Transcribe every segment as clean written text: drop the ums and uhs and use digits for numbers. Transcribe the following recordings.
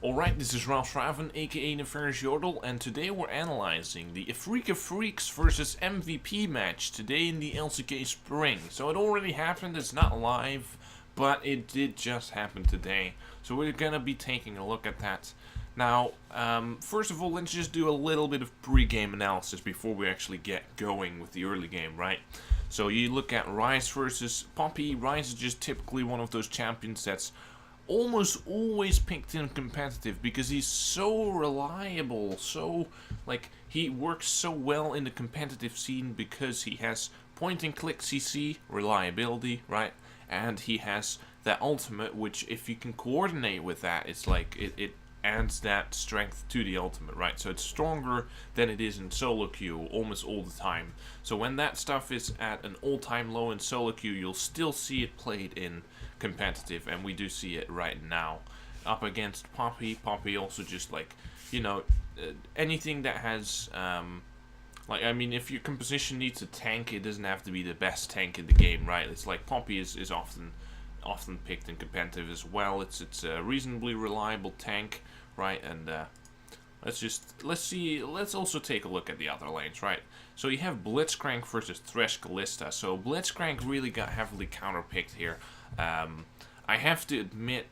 Alright, this is Ralph Raven, aka Nefarious Yordle, and today we're analyzing the AFS of Freaks versus MVP match today in the LCK of Spring. So it already happened, it's not live, but it did just happen today. So we're gonna be taking a look at that. Now, first of all, let's just do a little bit of pre-game analysis before we actually get going with the early game, right? So you look at Ryze versus Poppy. Ryze is just typically one of those champions that's almost always picked in competitive because he's so reliable, he works so well in the competitive scene because he has point and click CC, reliability, right? And he has that ultimate, which if you can coordinate with that, it's like it adds that strength to the ultimate, right? So it's stronger than it is in solo queue almost all the time. So when that stuff is at an all-time low in solo queue, you'll still see it played in competitive, and we do see it right now up against Poppy. Poppy also just anything that has if your composition needs a tank, it doesn't have to be the best tank in the game, right? It's like Poppy is often picked in competitive as well. It's a reasonably reliable tank, right? And let's also take a look at the other lanes, right? So you have Blitzcrank versus Thresh Kalista. So Blitzcrank really got heavily counterpicked here. I have to admit,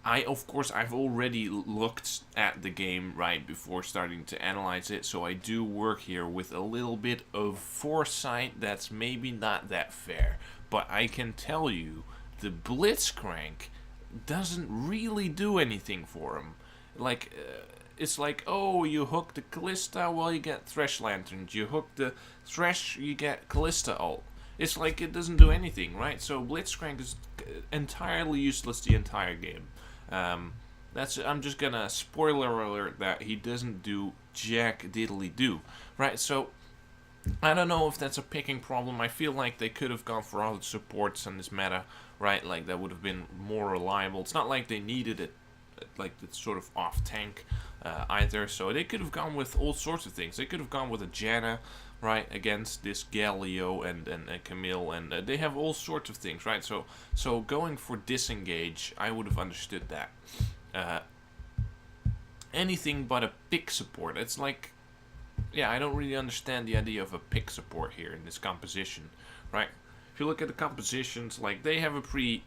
I've already looked at the game right before starting to analyze it, so I do work here with a little bit of foresight that's maybe not that fair. But I can tell you, the Blitzcrank doesn't really do anything for him. It's like, oh, you hook the Kalista, well, you get Thresh Lanterns. You hook the Thresh, you get Kalista ult. It's like it doesn't do anything, right? So Blitzcrank is entirely useless the entire game. I'm just gonna spoiler alert that he doesn't do jack diddly do, right? So I don't know if that's a picking problem. I feel like they could have gone for other supports in this meta, right? Like that would have been more reliable. It's not like they needed it, like the sort of off tank either. So they could have gone with all sorts of things. They could have gone with a Janna, right, against this Galio and Camille, and they have all sorts of things, right? So going for disengage, I would have understood that. Anything but a pick support. It's like, yeah, I don't really understand the idea of a pick support here in this composition, right? If you look at the compositions, like they have a pretty.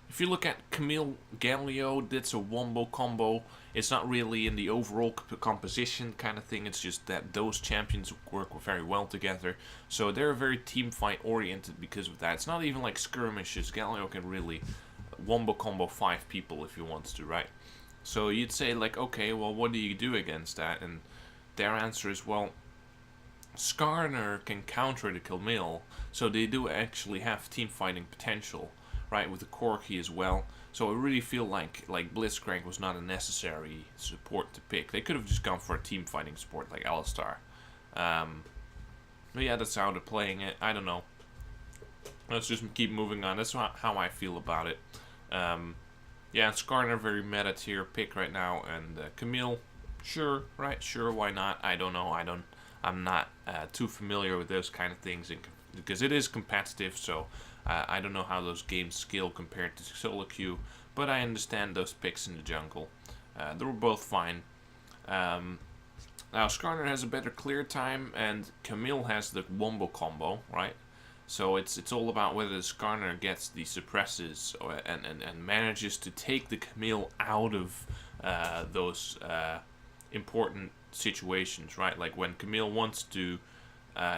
If you look at Camille Galio, that's a wombo combo. It's not really in the overall composition kind of thing. It's just that those champions work very well together. So they're very team fight oriented because of that. It's not even like skirmishes. Galio can really wombo combo 5 people if he wants to, right? So you'd say like, okay, well, what do you do against that? And their answer is, well, Skarner can counter the Camille, so they do actually have team fighting potential, right, with the Corki as well. So I really feel like Blitzcrank was not a necessary support to pick. They could have just gone for a team fighting support like Alistar. But yeah, that's how they're playing it. I don't know. Let's just keep moving on. That's how I feel about it. Yeah, Skarner, very meta tier pick right now, and Camille, sure, right, sure, why not? I don't know. I'm not too familiar with those kind of things because it is competitive, so I don't know how those games scale compared to solo queue, but I understand those picks in the jungle. They were both fine. Now Skarner has a better clear time, and Camille has the wombo combo, right? So it's all about whether Skarner gets the suppresses and manages to take the Camille out of those important situations, right? Like when Camille wants to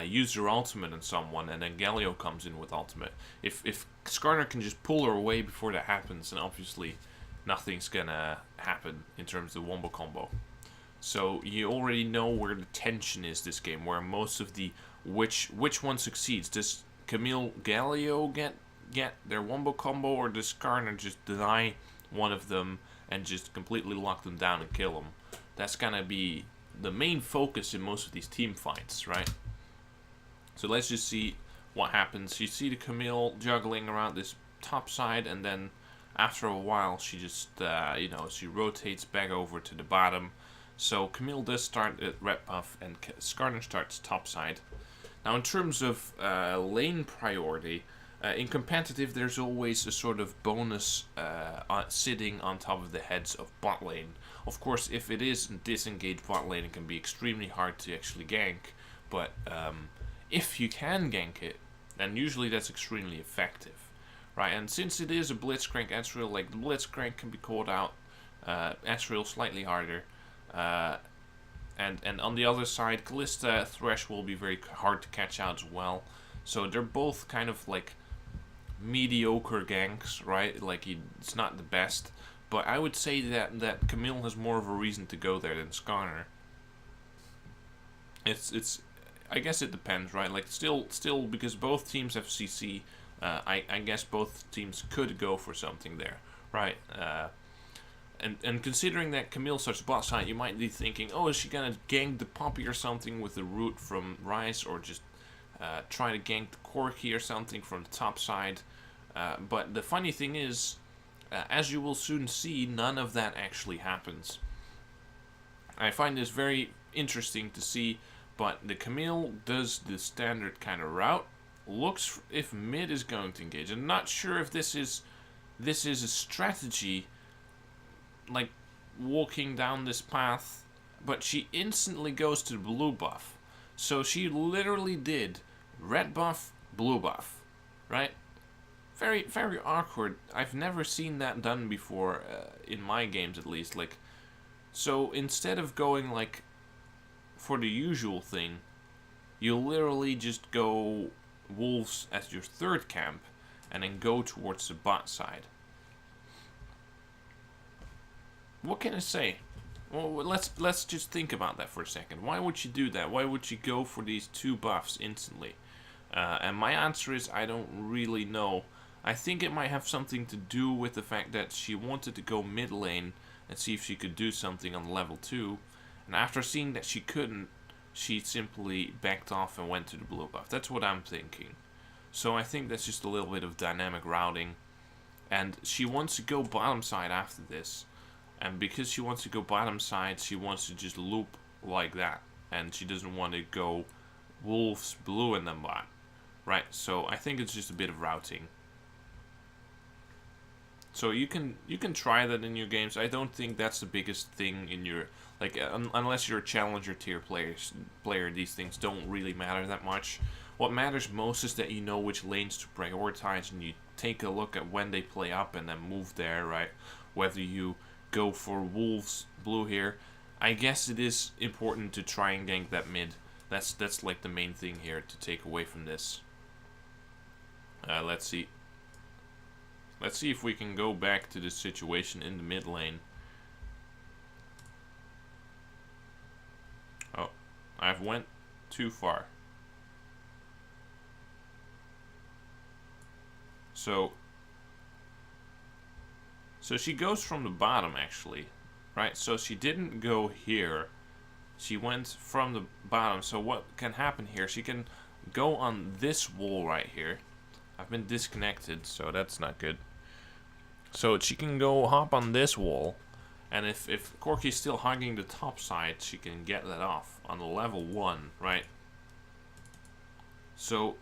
use her ultimate on someone, and then Galio comes in with ultimate. If Skarner can just pull her away before that happens, then obviously nothing's gonna happen in terms of wombo combo. So you already know where the tension is this game, where most of the which one succeeds. Does Camille Galio get their wombo combo, or does Skarner just deny one of them and just completely lock them down and kill them? That's gonna be the main focus in most of these team fights, right? So let's just see what happens. You see the Camille juggling around this top side, and then after a while she just, she rotates back over to the bottom. So Camille does start at red buff, and Skarner starts top side. Now in terms of lane priority, in competitive, there's always a sort of bonus sitting on top of the heads of bot lane. Of course, if it is disengaged bot lane, it can be extremely hard to actually gank. But if you can gank it, then usually that's extremely effective, right? And since it is a Blitzcrank Ezreal, like the Blitzcrank can be called out, Ezreal slightly harder. And on the other side, Kalista Thresh will be very hard to catch out as well. So they're both kind of like mediocre ganks, right? Like it's not the best, but I would say that Camille has more of a reason to go there than Skarner. It's I guess it depends, right? Like still because both teams have CC, I guess both teams could go for something there, right? And considering that Camille such bot side, you might be thinking, oh, is she gonna gank the Poppy or something with the root from Ryze, or just try to gank the Corki or something from the top side. But the funny thing is, as you will soon see, none of that actually happens. I find this very interesting to see, but the Camille does the standard kind of route. Looks if mid is going to engage. I'm not sure if this is a strategy, like walking down this path, but she instantly goes to the blue buff. So she literally did red buff, blue buff, right? Very, very awkward. I've never seen that done before, in my games at least. Like, so instead of going like for the usual thing, you literally just go wolves as your third camp, and then go towards the bot side. What can I say? Well, let's just think about that for a second. Why would you do that? Why would you go for these two buffs instantly? And my answer is I don't really know. I think it might have something to do with the fact that she wanted to go mid lane and see if she could do something on level 2. And after seeing that she couldn't, she simply backed off and went to the blue buff. That's what I'm thinking. So I think that's just a little bit of dynamic routing. And she wants to go bottom side after this. And because she wants to go bottom side, she wants to just loop like that. And she doesn't want to go wolves, blue, and then bot. Right? So I think it's just a bit of routing. So you can try that in your games. I don't think that's the biggest thing in your, like, unless you're a challenger tier player, these things don't really matter that much. What matters most is that you know which lanes to prioritize, and you take a look at when they play up and then move there, right? Whether you go for wolves blue here, I guess it is important to try and gank that mid. That's like the main thing here to take away from this. Let's see. Let's see if we can go back to this situation in the mid lane. Oh, I've went too far. So she goes from the bottom actually, right? So she didn't go here. She went from the bottom. So what can happen here? She can go on this wall right here. I've been disconnected, so that's not good. So she can go hop on this wall, and if Corki's still hugging the top side, she can get that off on the level 1, right? So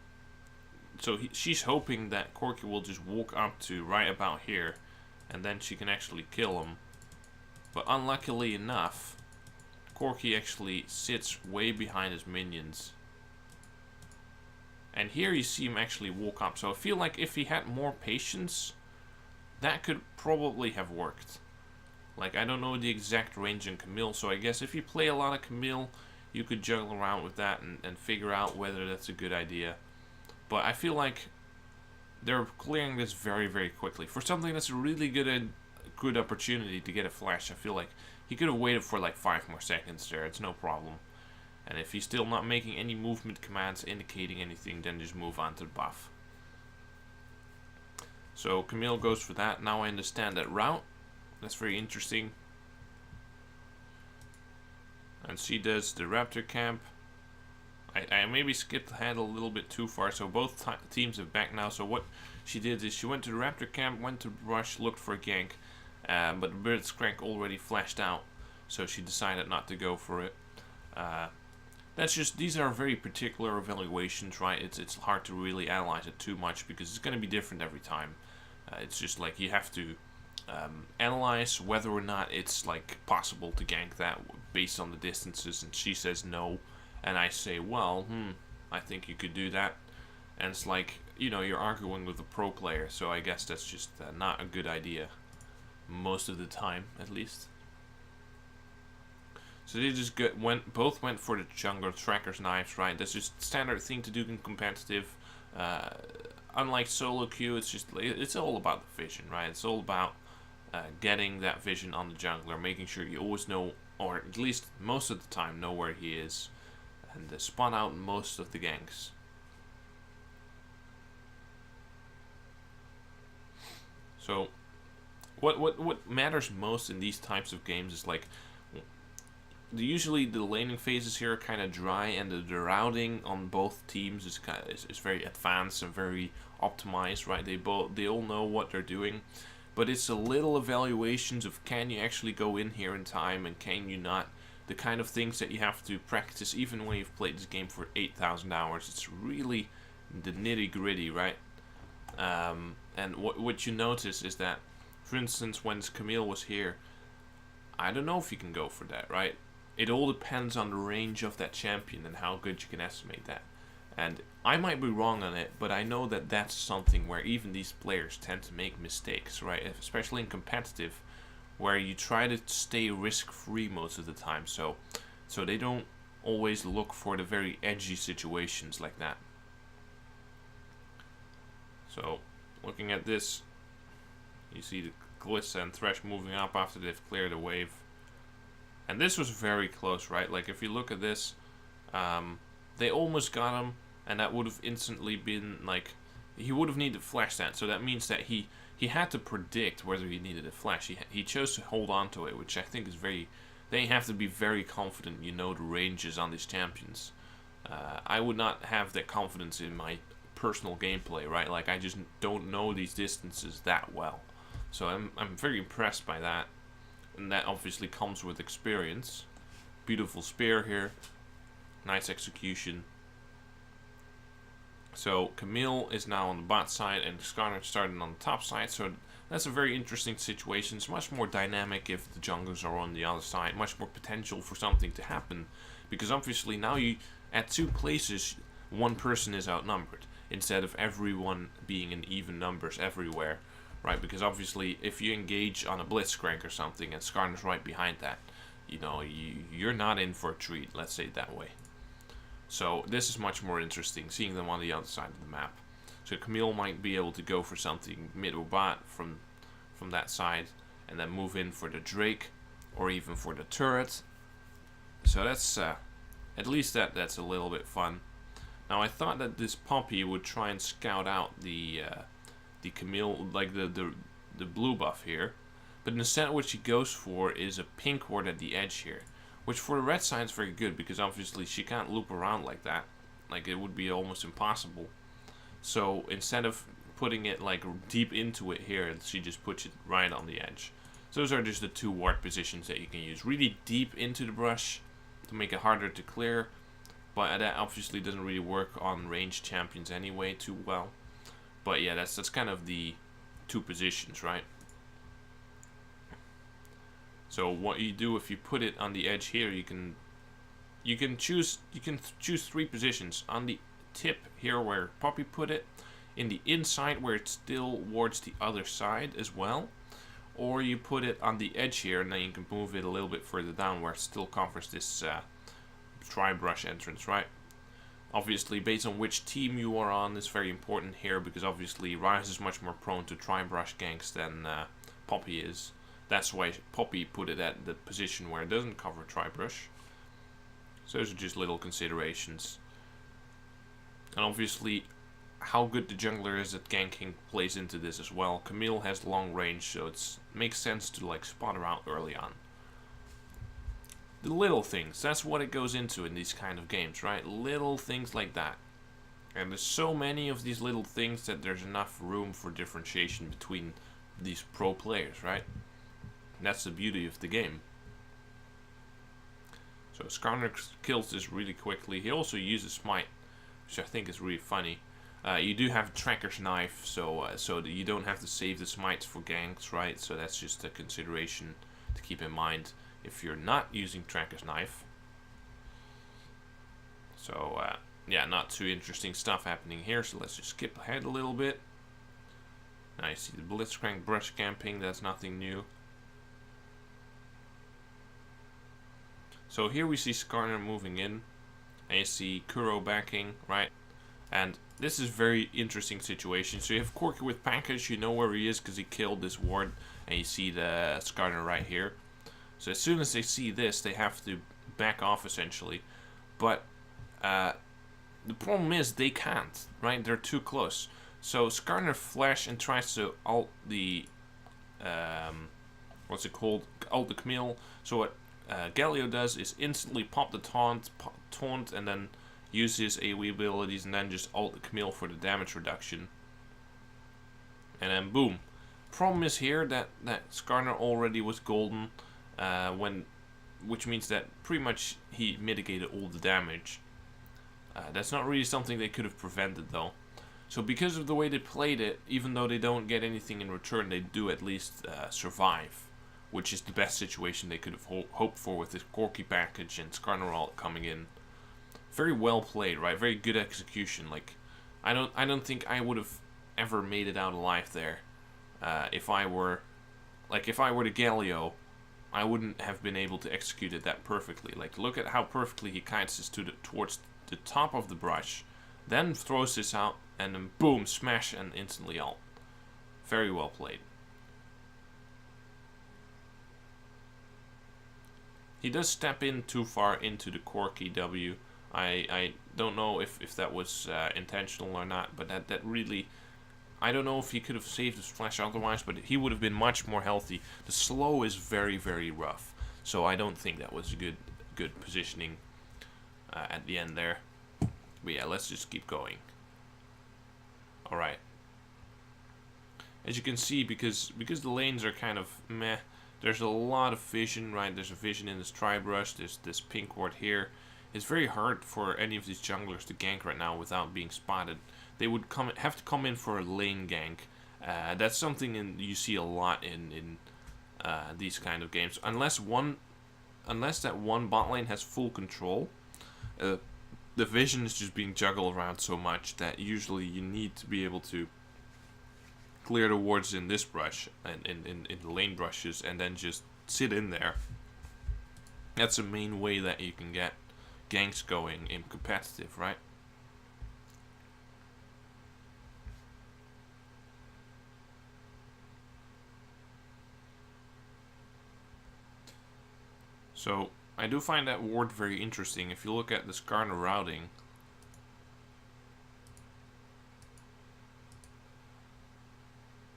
she's hoping that Corki will just walk up to right about here, and then she can actually kill him. But unluckily enough, Corki actually sits way behind his minions. And here you see him actually walk up. So I feel like if he had more patience, that could probably have worked. Like, I don't know the exact range in Camille, so I guess if you play a lot of Camille, you could juggle around with that and figure out whether that's a good idea. But I feel like they're clearing this very, very quickly. For something that's a really good opportunity to get a flash, I feel like he could have waited for like 5 more seconds there. It's no problem. And if he's still not making any movement commands indicating anything, then just move on to the buff. So Camille goes for that. Now I understand that route. That's very interesting. And she does the Raptor camp. I maybe skipped ahead a little bit too far. So both teams are back now. So what she did is she went to the Raptor camp, went to rush, looked for a gank. But Blitzcrank already flashed out. So she decided not to go for it. That's just, these are very particular evaluations, right? It's hard to really analyze it too much because it's going to be different every time. It's just like you have to analyze whether or not it's like possible to gank that based on the distances, and she says no, and I say, well, I think you could do that, and it's like, you know, you're arguing with a pro player, so I guess that's just not a good idea most of the time, at least. So they just both went for the jungler tracker's knives, right? That's just standard thing to do in competitive. Unlike solo queue, it's all about the vision, right? It's all about getting that vision on the jungler, making sure you always know, or at least most of the time, know where he is, and spawn out most of the ganks. So, what matters most in these types of games is like, usually the laning phases here are kind of dry, and the routing on both teams is very advanced and very optimized, right? They all know what they're doing. But it's a little evaluations of, can you actually go in here in time and can you not? The kind of things that you have to practice even when you've played this game for 8,000 hours. It's really the nitty gritty, right? And what you notice is that, for instance, when Camille was here, I don't know if you can go for that, right? It all depends on the range of that champion and how good you can estimate that. And I might be wrong on it, but I know that that's something where even these players tend to make mistakes, right? Especially in competitive, where you try to stay risk-free most of the time, so they don't always look for the very edgy situations like that. So, looking at this, you see the Glissa and Thresh moving up after they've cleared a wave. And this was very close, right? Like, if you look at this, they almost got him, and that would have instantly been, like, he would have needed flash that. So that means that he had to predict whether he needed a flash. He chose to hold on to it, which I think is very... They have to be very confident, you know, the ranges on these champions. I would not have that confidence in my personal gameplay, right? Like, I just don't know these distances that well. So I'm very impressed by that. And that obviously comes with experience. Beautiful spear here. Nice execution. So Camille is now on the bot side and Skarner started on the top side. So that's a very interesting situation. It's much more dynamic if the junglers are on the other side. Much more potential for something to happen. Because obviously now you, at two places, one person is outnumbered. Instead of everyone being in even numbers everywhere. Right, because obviously if you engage on a blitzcrank or something and Skarner's right behind that, you know, you're not in for a treat, let's say it that way. So this is much more interesting, seeing them on the other side of the map. So Camille might be able to go for something mid or bot from that side, and then move in for the Drake, or even for the turret. So that's, at least that's a little bit fun. Now I thought that this Poppy would try and scout out the Camille, like the blue buff here, but instead what she goes for is a pink ward at the edge here, which for the red side is very good because obviously she can't loop around like that, like it would be almost impossible. So instead of putting it like deep into it here, she just puts it right on the edge. So those are just the two ward positions that you can use, really deep into the brush to make it harder to clear, but that obviously doesn't really work on ranged champions anyway too well. But yeah, that's kind of the two positions, right? So what you do if you put it on the edge here, you can choose three positions. On the tip here where Poppy put it, in the inside where it still wards the other side as well, or you put it on the edge here and then you can move it a little bit further down where it still covers this tri-brush entrance, right? Obviously, based on which team you are on is very important here, because obviously Ryze is much more prone to tri-brush ganks than Poppy is. That's why Poppy put it at the position where it doesn't cover tri-brush. So those are just little considerations. And obviously, how good the jungler is at ganking plays into this as well. Camille has long range, so it makes sense to like spot her out early on. The little things, that's what it goes into in these kind of games, right? Little things like that. And there's so many of these little things that there's enough room for differentiation between these pro players, right? And that's the beauty of the game. So Skarner kills this really quickly. He also uses Smite, which I think is really funny. You do have Tracker's Knife, so that you don't have to save the Smites for ganks, right? So that's just a consideration to keep in mind if you're not using Tracker's Knife. So, yeah, not too interesting stuff happening here, so let's just skip ahead a little bit. Now you see the Blitzcrank brush camping, that's nothing new. So here we see Skarner moving in, and you see Kuro backing, right? And this is a very interesting situation. So you have Corki with package, you know where he is because he killed this ward, and you see the Skarner right here. So as soon as they see this, they have to back off essentially. But the problem is they can't, right? They're too close. So Skarner flash and tries to ult the, what's it called? Ult the Camille. So what Galio does is instantly pop the taunt, and then use his AoE abilities, and then just ult the Camille for the damage reduction. And then boom. Problem is here that Skarner already was golden, which means that pretty much he mitigated all the damage. That's not really something they could have prevented though. So because of the way they played it, even though they don't get anything in return, they do at least survive, which is the best situation they could have hoped for with this Corki package and Skarner ult coming in. Very well played, right? Very good execution. Like, I don't think I would have ever made it out alive there. If I were the Galio, I wouldn't have been able to execute it that perfectly. Like, look at how perfectly he kites this towards the top of the brush, then throws this out, and then boom, smash and instantly ult. Very well played. He does step in too far into the Corki W. I don't know if that was intentional or not, but that really, I don't know if he could have saved his flash otherwise, but he would have been much more healthy. The slow is very, very rough, so I don't think that was good positioning at the end there. But yeah, let's just keep going. Alright. As you can see, because the lanes are kind of meh, there's a lot of vision, right? There's a vision in this tri-brush, there's this pink ward here. It's very hard for any of these junglers to gank right now without being spotted. They would have to come in for a lane gank. That's something you see a lot in these kind of games. Unless that one bot lane has full control, the vision is just being juggled around so much that usually you need to be able to clear the wards in this brush and in the lane brushes, and then just sit in there. That's the main way that you can get ganks going in competitive, right? So I do find that ward very interesting. If you look at the Skarner routing,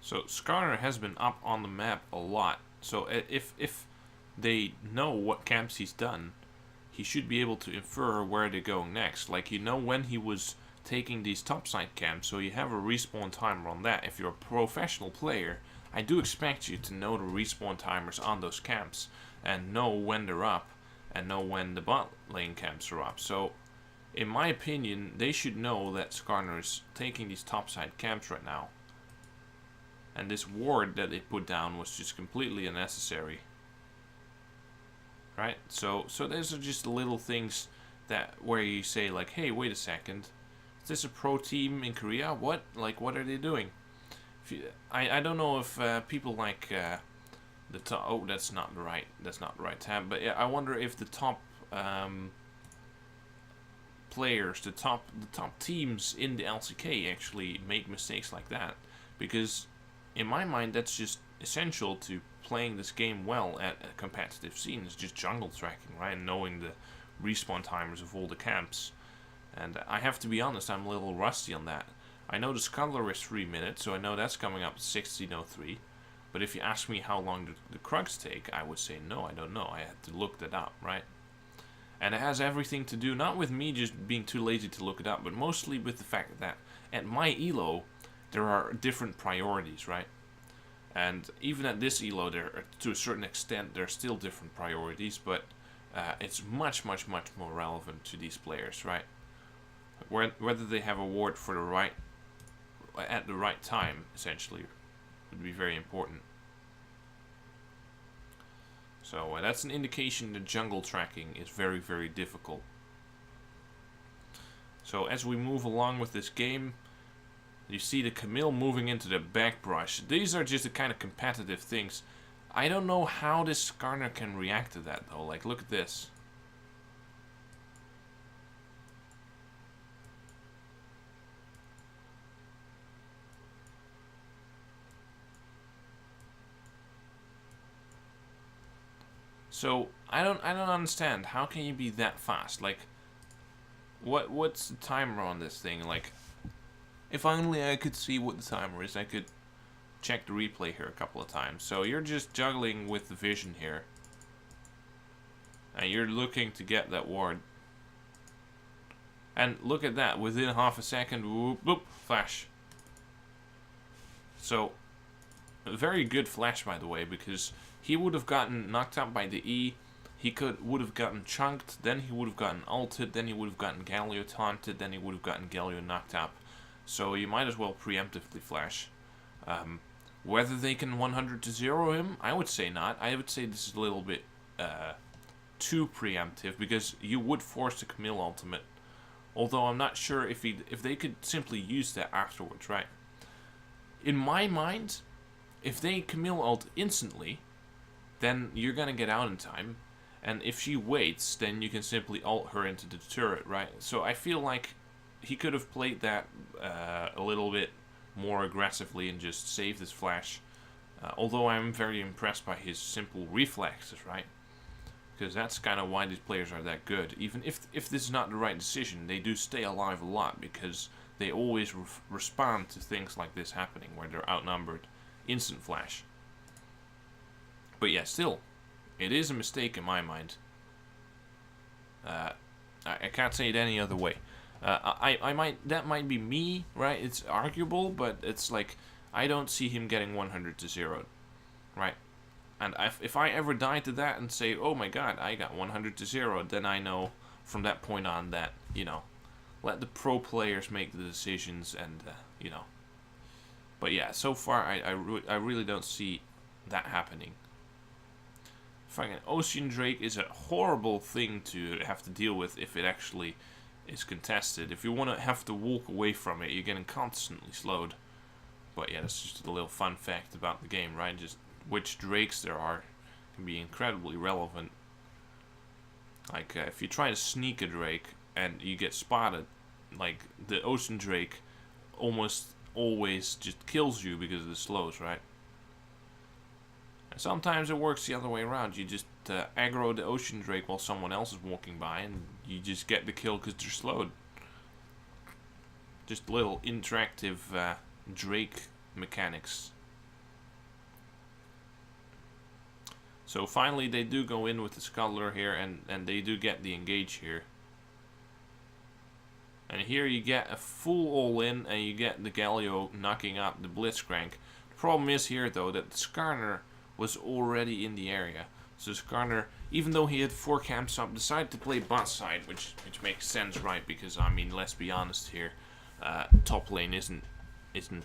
so Skarner has been up on the map a lot. So if they know what camps he's done, he should be able to infer where they're going next. Like, you know when he was taking these topside camps, so you have a respawn timer on that. If you're a professional player, I do expect you to know the respawn timers on those camps and know when they're up and know when the bot lane camps are up. So in my opinion, they should know that Skarner is taking these topside camps right now. And this ward that they put down was just completely unnecessary. Right? So those are just little things that where you say like, hey, wait a second, is this a pro team in Korea? What? Like, what are they doing? I don't know if people like the top. Oh, that's not the right tab. But yeah, I wonder if the top players, the top teams in the LCK actually make mistakes like that, because in my mind that's just essential to playing this game well at a competitive scene. It's just jungle tracking, right? And knowing the respawn timers of all the camps. And I have to be honest, I'm a little rusty on that. I know the Scuttler is 3 minutes, so I know that's coming up at 16:03. But if you ask me how long the Krugs take, I would say no, I don't know. I had to look that up, right? And it has everything to do, not with me just being too lazy to look it up, but mostly with the fact that at my elo, there are different priorities, right? And even at this elo, there, to a certain extent, there are still different priorities, but it's much more relevant to these players, right? Whether they have a ward for the right at the right time, essentially, would be very important. So that's an indication that jungle tracking is very difficult. So as we move along with this game, you see the Camille moving into the back brush. These are just the kind of competitive things. I don't know how this Skarner can react to that though. Like, look at this. So I don't understand. How can you be that fast? Like, what's the timer on this thing? Like, if only I could see what the timer is, I could check the replay here a couple of times. So you're just juggling with the vision here, and you're looking to get that ward. And look at that, within half a second, whoop, whoop, flash. So, a very good flash, by the way, because he would have gotten knocked out by the E, he would have gotten chunked, then he would have gotten ulted, then he would have gotten Galio taunted, then he would have gotten Galio knocked up. So you might as well preemptively flash. Whether they can 100 to 0 him, I would say not. I would say this is a little bit too preemptive, because you would force the Camille ultimate. Although I'm not sure if they could simply use that afterwards, right? In my mind, if they Camille ult instantly, then you're gonna get out in time. And if she waits, then you can simply ult her into the turret, right? So I feel like he could have played that a little bit more aggressively and just saved his flash. Although I'm very impressed by his simple reflexes, right? Because that's kind of why these players are that good. Even if this is not the right decision, they do stay alive a lot, because they always respond to things like this happening, where they're outnumbered. Instant flash. But yeah, still, it is a mistake in my mind. I can't say it any other way. That might be me, right? It's arguable, but it's like, I don't see him getting 100 to 0, right? And if I ever die to that and say, oh my god, I got 100 to 0, then I know from that point on that, you know, let the pro players make the decisions, and, you know. But yeah, so far, I really don't see that happening. Fucking Ocean Drake is a horrible thing to have to deal with if it actually is contested. If you want to have to walk away from it, you're getting constantly slowed. But yeah, that's just a little fun fact about the game, right? Just which drakes there are can be incredibly relevant. Like, if you try to sneak a drake and you get spotted, like, the Ocean Drake almost always just kills you because of the slows, right? And sometimes it works the other way around. You just aggro the Ocean Drake while someone else is walking by, and you just get the kill because they're slowed. Just little interactive Drake mechanics. So finally they do go in with the Scuttler here, and they do get the engage here. And here you get a full all-in, and you get the Galio knocking up the Blitzcrank. The problem is here, though, that the Skarner was already in the area. So Skarner, even though he had 4 camps up, decided to play bot side, which makes sense, right? Because, I mean, let's be honest here, top lane isn't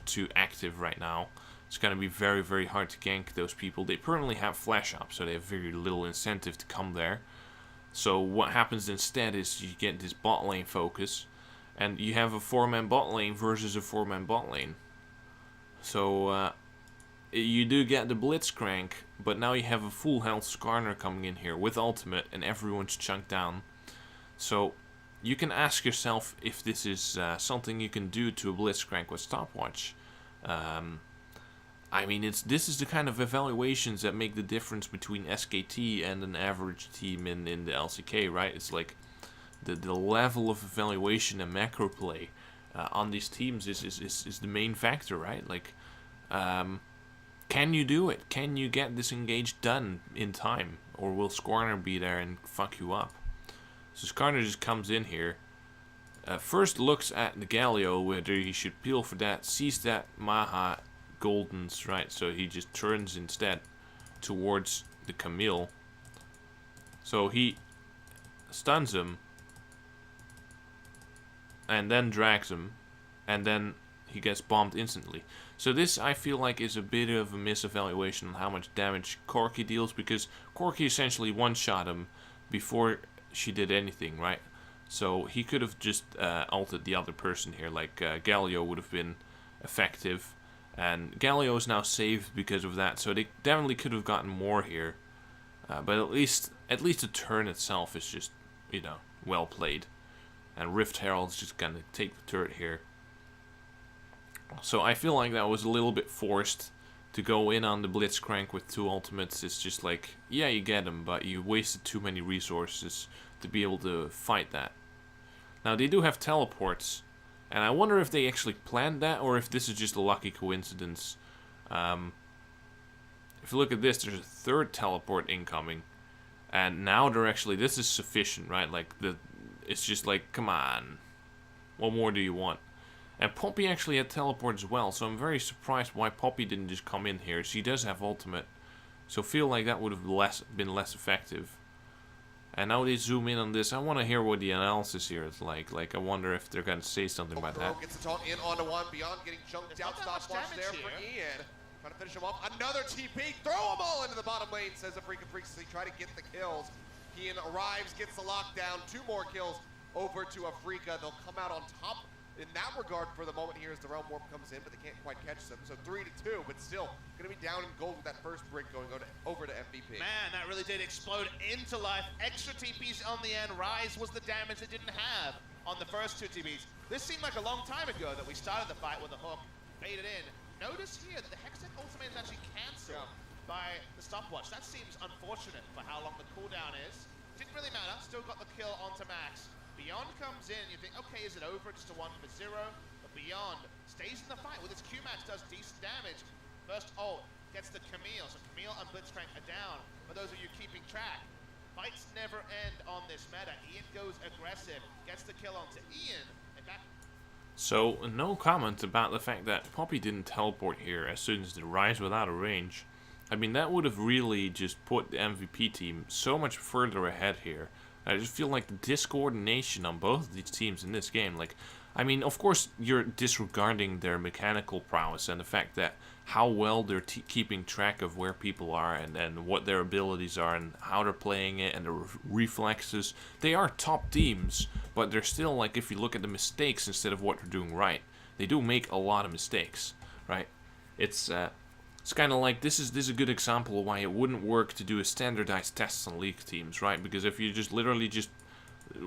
too active right now. It's going to be very hard to gank those people. They permanently have flash up, so they have very little incentive to come there. So what happens instead is you get this bot lane focus, and you have a 4-man bot lane versus a 4-man bot lane. So you do get the Blitzcrank, but now you have a full health Skarner coming in here with ultimate, and everyone's chunked down. So you can ask yourself if this is something you can do to a Blitzcrank with stopwatch. I mean, this is the kind of evaluations that make the difference between SKT and an average team in the LCK, right? It's like the level of evaluation and macro play on these teams is the main factor, right? Like, can you do it? Can you get this engage done in time? Or will Skarner be there and fuck you up? So Skarner just comes in here, first looks at the Galio, whether he should peel for that, sees that Maha Goldens, right? So he just turns instead towards the Camille. So he stuns him, and then drags him, and then he gets bombed instantly. So this, I feel like, is a bit of a misevaluation on how much damage Corki deals, because Corki essentially one-shot him before she did anything, right? So he could have just ulted the other person here, like Galio would have been effective. And Galio is now saved because of that, so they definitely could have gotten more here. But at least the turn itself is just, you know, well played. And Rift Herald's just gonna take the turret here. So I feel like that was a little bit forced to go in on the Blitzcrank with 2 ultimates. It's just like, yeah, you get him, but you wasted too many resources to be able to fight that. Now, they do have teleports, and I wonder if they actually planned that, or if this is just a lucky coincidence. If you look at this, there's a 3rd teleport incoming, and now they're actually, this is sufficient, right? Like, it's just like, come on, what more do you want? And Poppy actually had teleport as well, so I'm very surprised why Poppy didn't just come in here. She does have ultimate, so feel like that would have been less effective. And now they zoom in on this. I want to hear what the analysis here is like. Like, I wonder if they're going to say something about that. Gets the taunt in onto one, Beyond getting chunked out. Stopwatch there for Ian. Trying to finish him off. Another TP. Throw them all into the bottom lane, says the Freak of Freaks. They try to get the kills. Ian arrives, gets the lockdown. 2 more kills over to Afrika. They'll come out on top in that regard for the moment here as the Realm Warp comes in, but they can't quite catch them. So 3-2, but still going to be down in gold with that first brick going over to MVP. Man, that really did explode into life. Extra TPs on the end. Rise was the damage they didn't have on the first 2 TPs. This seemed like a long time ago that we started the fight with a hook, baited in. Notice here that the Hextech ultimate is actually cancelled by the stopwatch. That seems unfortunate for how long the cooldown is. Didn't really matter, still got the kill onto Max. Beyond comes in, you think, okay, is it over? Just a 1 for 0. But Beyond stays in the fight with his Q-Max, does decent damage. First ult gets the Camille, so Camille and Blitzcrank are down. For those of you keeping track, fights never end on this meta. Ian goes aggressive, gets the kill onto Ian, and back. So, no comment about the fact that Poppy didn't teleport here as soon as the Rise without a range. I mean, that would have really just put the MVP team so much further ahead here. I just feel like the discoordination on both of these teams in this game, like, I mean, of course, you're disregarding their mechanical prowess and the fact that how well they're keeping track of where people are and what their abilities are and how they're playing it and the reflexes. They are top teams, but they're still, like, if you look at the mistakes instead of what they're doing right, they do make a lot of mistakes, right? It's kind of like, this is a good example of why it wouldn't work to do a standardized test on League teams, right? Because if you just literally just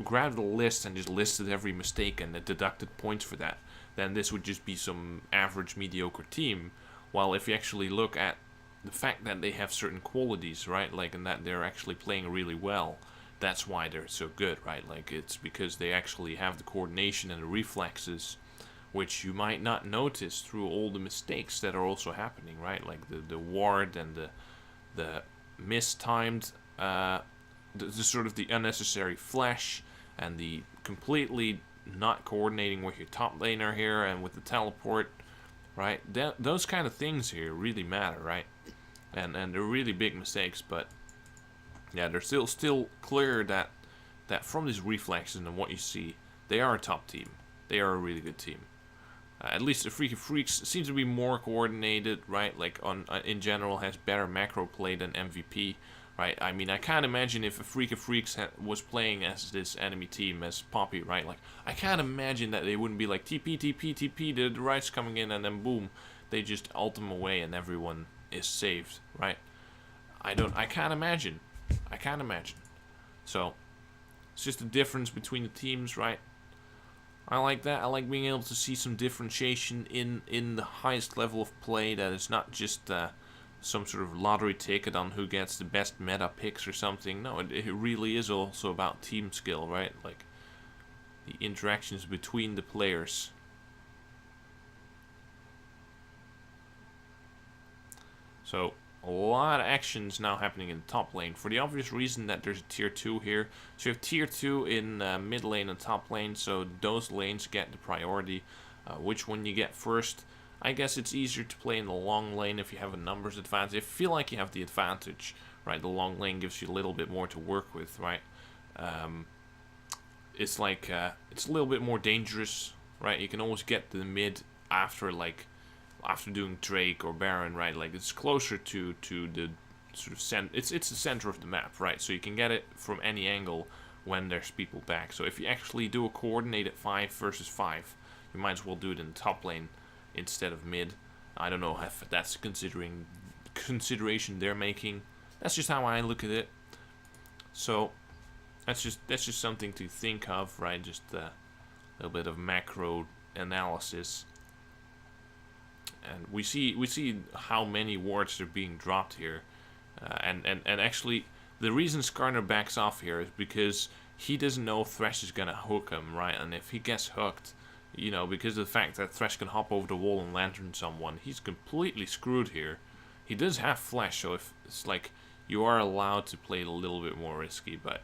grabbed a list and just listed every mistake and deducted points for that, then this would just be some average mediocre team. While if you actually look at the fact that they have certain qualities, right, like, and that they're actually playing really well, that's why they're so good, right? Like, it's because they actually have the coordination and the reflexes, which you might not notice through all the mistakes that are also happening, right? Like the ward and the mistimed, the sort of the unnecessary flash and the completely not coordinating with your top laner here and with the teleport, right? Those kind of things here really matter, right? And they're really big mistakes, but yeah, they're still clear that from these reflexes and what you see, they are a top team. They are a really good team. At least the Freak of Freaks seems to be more coordinated, right? Like, in general, has better macro play than MVP, right? I mean, I can't imagine if a Freak of Freaks was playing as this enemy team, as Poppy, right? Like, I can't imagine that they wouldn't be like, TP, TP, TP, the Right's coming in, and then boom, they just ult them away and everyone is saved, right? I can't imagine. I can't imagine. So, it's just a difference between the teams, right? I like that. I like being able to see some differentiation in the highest level of play, that it's not just some sort of lottery ticket on who gets the best meta picks or something. No, it really is also about team skill, right? Like, the interactions between the players. So, a lot of actions now happening in the top lane, for the obvious reason that there's a tier 2 here. So you have tier 2 in mid lane and top lane, so those lanes get the priority. Which one you get first, I guess it's easier to play in the long lane if you have a numbers advantage. If you feel like you have the advantage, right? The long lane gives you a little bit more to work with, right? it's like it's a little bit more dangerous, right? You can always get the mid after after doing Drake or Baron, right? Like it's closer to the sort of it's the center of the map, right? So you can get it from any angle when there's people back. So if you actually do a coordinated 5 versus 5, you might as well do it in the top lane instead of mid. I don't know if that's consideration they're making. That's just how I look at it. So that's just something to think of, right? Just a little bit of macro analysis. And we see how many wards are being dropped here, and actually the reason Skarner backs off here is because he doesn't know if Thresh is gonna hook him, right? And if he gets hooked, you know, because of the fact that Thresh can hop over the wall and lantern someone, he's completely screwed here. He does have flash, so if it's like you are allowed to play it a little bit more risky, but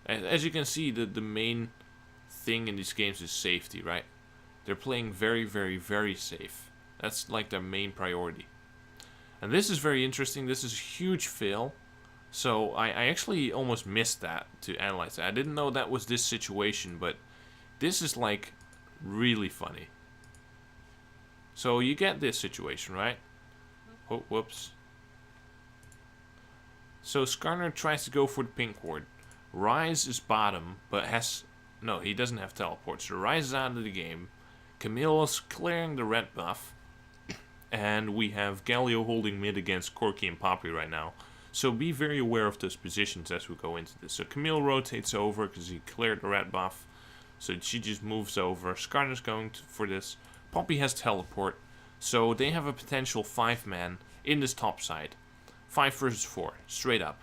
as you can see, the main thing in these games is safety, right? They're playing very, very, very safe. That's like their main priority. And this is very interesting. This is a huge fail. So I actually almost missed that to analyze that. I didn't know that was this situation, but this is like really funny. So you get this situation, right? Oh, whoops. So Skarner tries to go for the pink ward. Ryze is bottom, but no, he doesn't have teleport. So Ryze is out of the game. Camille is clearing the red buff. And we have Galio holding mid against Corki and Poppy right now. So be very aware of those positions as we go into this. So Camille rotates over because he cleared the red buff. So she just moves over. Skarner's going for this. Poppy has teleport. So they have a potential 5-man in this top side. 5 versus 4, straight up.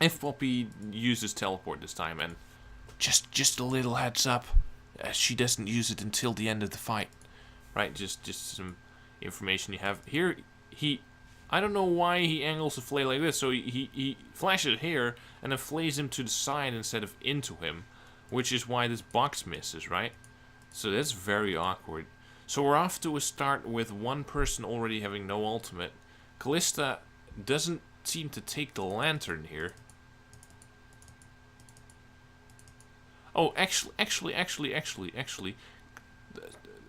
If Poppy uses teleport this time, and just a little heads up, she doesn't use it until the end of the fight. Right, just some information you have here. I don't know why he angles the flay like this. So he flashes here and then flays him to the side instead of into him, which is why this box misses, right? So that's very awkward. So we're off to a start with one person already having no ultimate. Kalista doesn't seem to take the lantern here. Oh, actually,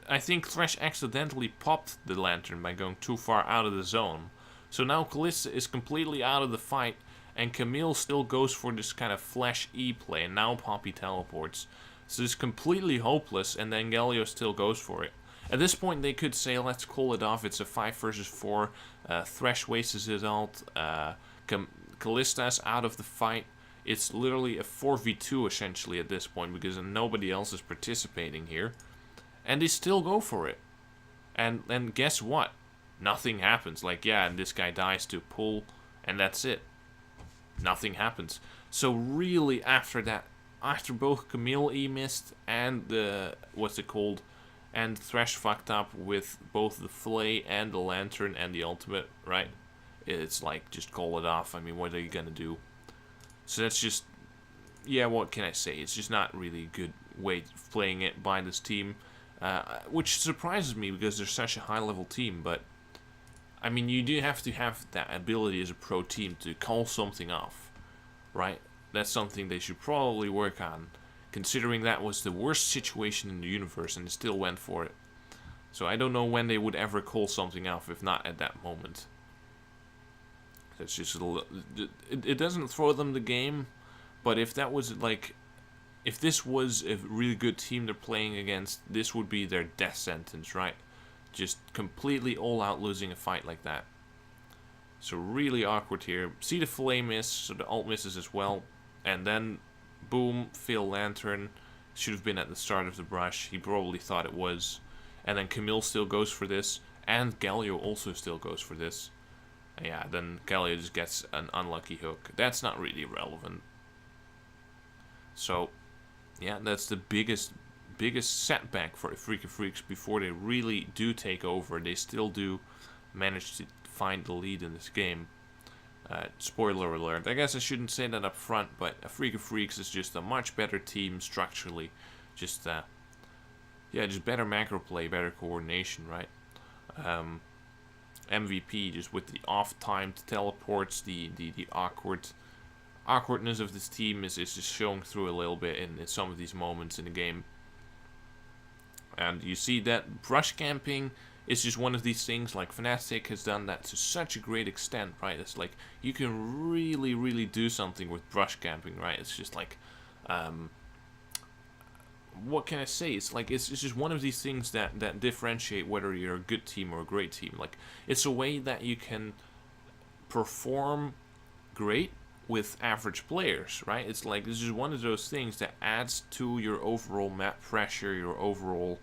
I think Thresh accidentally popped the lantern by going too far out of the zone. So now Kalista is completely out of the fight, and Camille still goes for this kind of flash E play, and now Poppy teleports. So it's completely hopeless, and then Galio still goes for it. At this point they could say, let's call it off, it's a 5 versus 4, Thresh wastes his ult, Kalista's out of the fight. It's literally a 4v2 essentially at this point, because nobody else is participating here. And they still go for it. And guess what? Nothing happens. Like, yeah, and this guy dies to pull, and that's it. Nothing happens. So really, after that, after both Camille E missed and the, what's it called, and Thresh fucked up with both the flay and the lantern and the ultimate, right? It's like, just call it off. I mean, what are you gonna do? So that's just, yeah, what can I say? It's just not really a good way of playing it by this team. Which surprises me because they're such a high-level team, but I mean, you do have to have that ability as a pro team to call something off, right? That's something they should probably work on, considering that was the worst situation in the universe and they still went for it. So I don't know when they would ever call something off, if not at that moment. That's just a little, it doesn't throw them the game, but if that was like, if this was a really good team they're playing against, this would be their death sentence, right? Just completely all out losing a fight like that. So really awkward here. See the fillet miss, so the ult misses as well. And then, boom, fail lantern. Should have been at the start of the brush. He probably thought it was. And then Camille still goes for this. And Galio also still goes for this. And yeah, then Galio just gets an unlucky hook. That's not really relevant. So, yeah, that's the biggest setback for Freak of Freaks before they really do take over. They still do manage to find the lead in this game. Spoiler alert. I guess I shouldn't say that up front, but Freak of Freaks is just a much better team structurally. Just, yeah, just better macro play, better coordination, right? MVP just with the off-timed teleports, the awkward awkwardness of this team is just showing through a little bit in some of these moments in the game. And you see that brush camping is just one of these things, like Fnatic has done that to such a great extent, right? It's like, you can really, really do something with brush camping, right? It's just like, what can I say? It's like, it's just one of these things that differentiate whether you're a good team or a great team. Like, it's a way that you can perform great with average players, right? It's like, this is one of those things that adds to your overall map pressure, your overall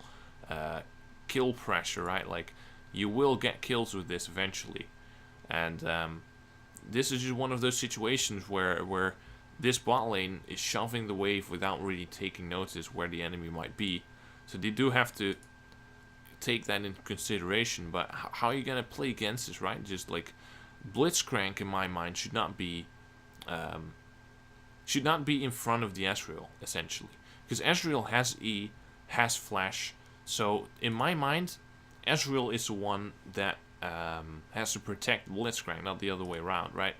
kill pressure, right? Like, you will get kills with this eventually, and this is just one of those situations where this bot lane is shoving the wave without really taking notice where the enemy might be. So they do have to take that into consideration. But how are you gonna play against this, right? Just like, Blitzcrank in my mind should not be in front of the Ezreal, essentially, because Ezreal has E, has flash. So in my mind, Ezreal is the one that has to protect Blitzcrank, not the other way around, right?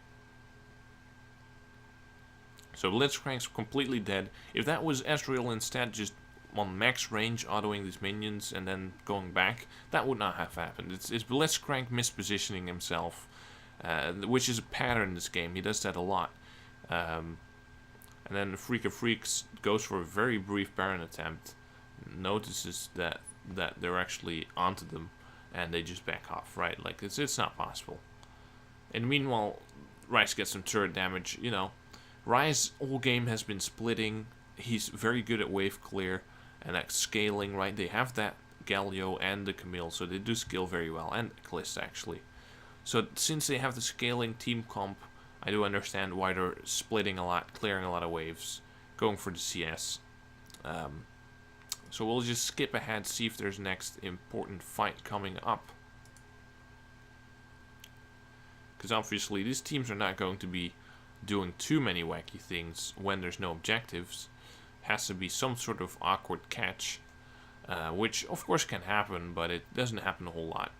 So Blitzcrank's completely dead. If that was Ezreal instead, just on max range autoing these minions and then going back, that would not have happened. It's Blitzcrank mispositioning himself, which is a pattern in this game. He does that a lot. And then the Freak of Freaks goes for a very brief Baron attempt, notices that they're actually onto them, and they just back off, right? Like, it's not possible. And meanwhile, Ryze gets some turret damage. You know, Ryze all game has been splitting. He's very good at wave clear and at scaling, right? They have that Galio and the Camille, so they do scale very well, and Kalista actually. So since they have the scaling team comp, I do understand why they're splitting a lot, clearing a lot of waves, going for the CS. So we'll just skip ahead, see if there's next important fight coming up. Because obviously these teams are not going to be doing too many wacky things when there's no objectives. Has to be some sort of awkward catch, which of course can happen, but it doesn't happen a whole lot.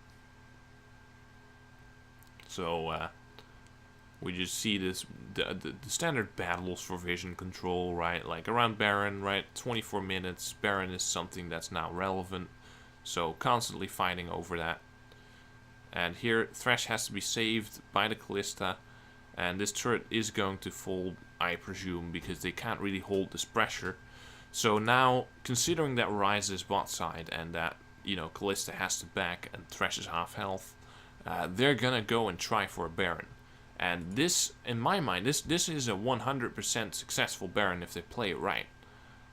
So we just see this the standard battles for vision control, right? Like around Baron, right? 24 minutes. Baron is something that's not relevant, so constantly fighting over that. And here Thresh has to be saved by the Kalista, and this turret is going to fall, I presume, because they can't really hold this pressure. So now, considering that Ryze is bot side and that, you know, Kalista has to back and Thresh is half health, they're gonna go and try for a Baron. And this, in my mind, this is a 100% successful Baron if they play it right.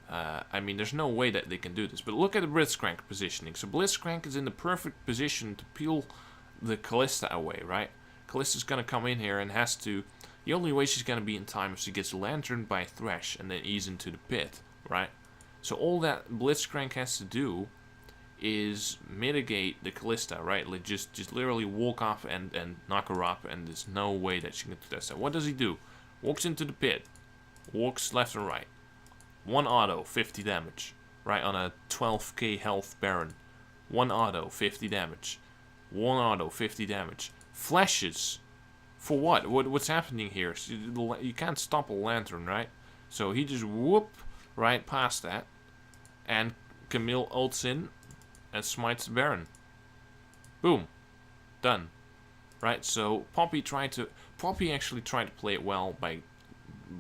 I mean, there's no way that they can do this. But look at the Blitzcrank positioning. So Blitzcrank is in the perfect position to peel the Kalista away, right? Kalista's gonna come in here and has to... The only way she's gonna be in time is she gets lanterned by Thresh and then ease into the pit, right? So all that Blitzcrank has to do is mitigate the Kalista, right? Like just literally walk off and knock her up, and there's no way that she can do that. So what does he do? Walks into the pit, walks left and right. One auto, 50 damage, right? On a 12k health Baron. One auto, 50 damage. One auto, 50 damage. Flashes. For what? What's happening here? You can't stop a lantern, right? So he just whoop right past that, and Camille ults in and smites the Baron. Boom. Done. Right? So Poppy actually tried to play it well by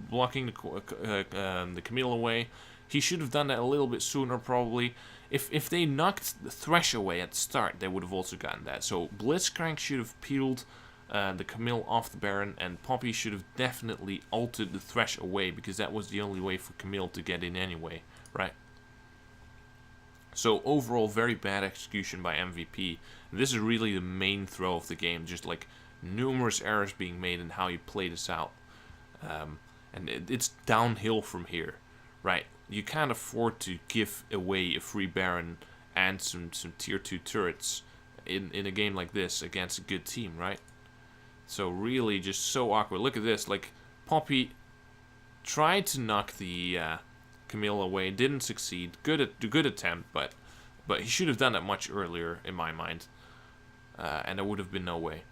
blocking the Camille away. He should have done that a little bit sooner, probably. If they knocked the Thresh away at the start, they would have also gotten that. So Blitzcrank should have peeled the Camille off the Baron, and Poppy should have definitely ulted the Thresh away, because that was the only way for Camille to get in anyway, right? So overall, very bad execution by MVP. This is really the main throw of the game, just like numerous errors being made in how you play this out. And it's downhill from here, right? You can't afford to give away a free Baron and some tier 2 turrets in a game like this against a good team, right? So really just so awkward. Look at this, like Poppy tried to knock the Camille away, didn't succeed. Good attempt, but he should have done that much earlier in my mind, and there would have been no way.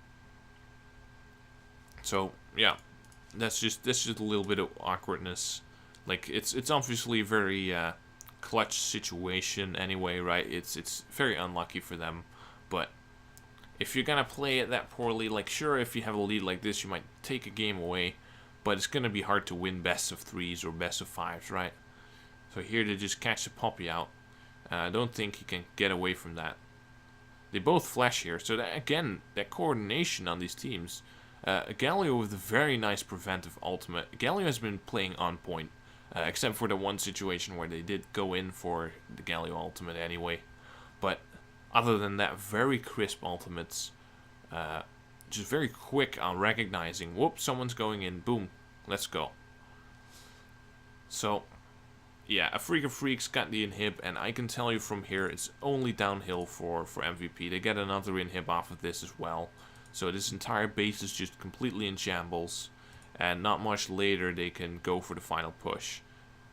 So yeah, that's just a little bit of awkwardness. Like it's obviously a very clutch situation anyway, right? It's very unlucky for them, but if you're gonna play it that poorly, like sure, if you have a lead like this, you might take a game away, but it's gonna be hard to win best of 3s or best of 5s, right? So here they just catch the Poppy out. I don't think he can get away from that. They both flash here, so that, again, that coordination on these teams. Galio with a very nice preventive ultimate. Galio has been playing on point, except for the one situation where they did go in for the Galio ultimate anyway. But other than that, very crisp ultimates. Just very quick on recognizing, whoops, someone's going in, boom, let's go. So, yeah, a Freak of Freaks got the inhib, and I can tell you from here, it's only downhill for MVP. They get another inhib off of this as well. So this entire base is just completely in shambles, and not much later they can go for the final push,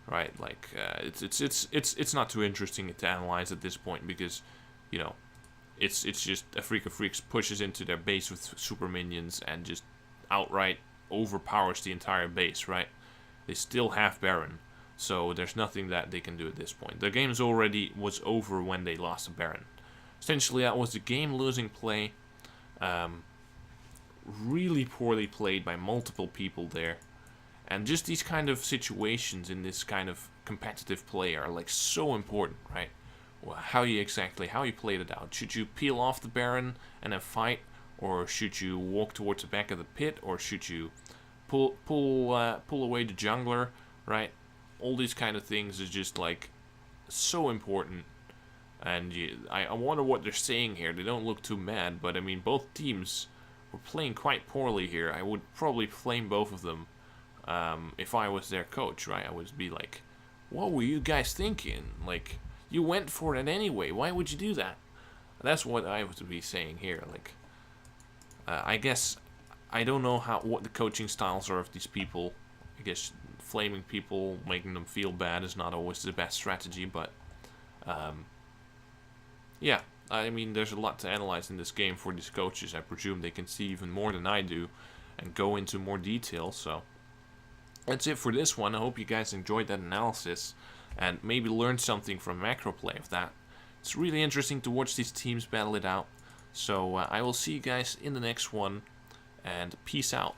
right? Like it's not too interesting to analyze at this point because, you know, it's just a Freak of Freaks pushes into their base with super minions and just outright overpowers the entire base, right? They still have Baron, so there's nothing that they can do at this point. The game's already was over when they lost the Baron. Essentially, that was the game-losing play. Really poorly played by multiple people there, and just these kind of situations in this kind of competitive play are like so important, right? Well, how you played it out. Should you peel off the Baron and then fight, or should you walk towards the back of the pit, or should you pull away the jungler, right? All these kind of things is just like so important. And I wonder what they're saying here. They don't look too mad, but I mean, both teams were playing quite poorly here. I would probably flame both of them if I was their coach, right? I would be like, what were you guys thinking? Like, you went for it anyway. Why would you do that? That's what I would be saying here. Like, I guess I don't know what the coaching styles are of these people. I guess flaming people, making them feel bad is not always the best strategy, but yeah, I mean, there's a lot to analyze in this game for these coaches. I presume they can see even more than I do and go into more detail. So that's it for this one. I hope you guys enjoyed that analysis and maybe learned something from macro play of that. It's really interesting to watch these teams battle it out. So I will see you guys in the next one, and peace out.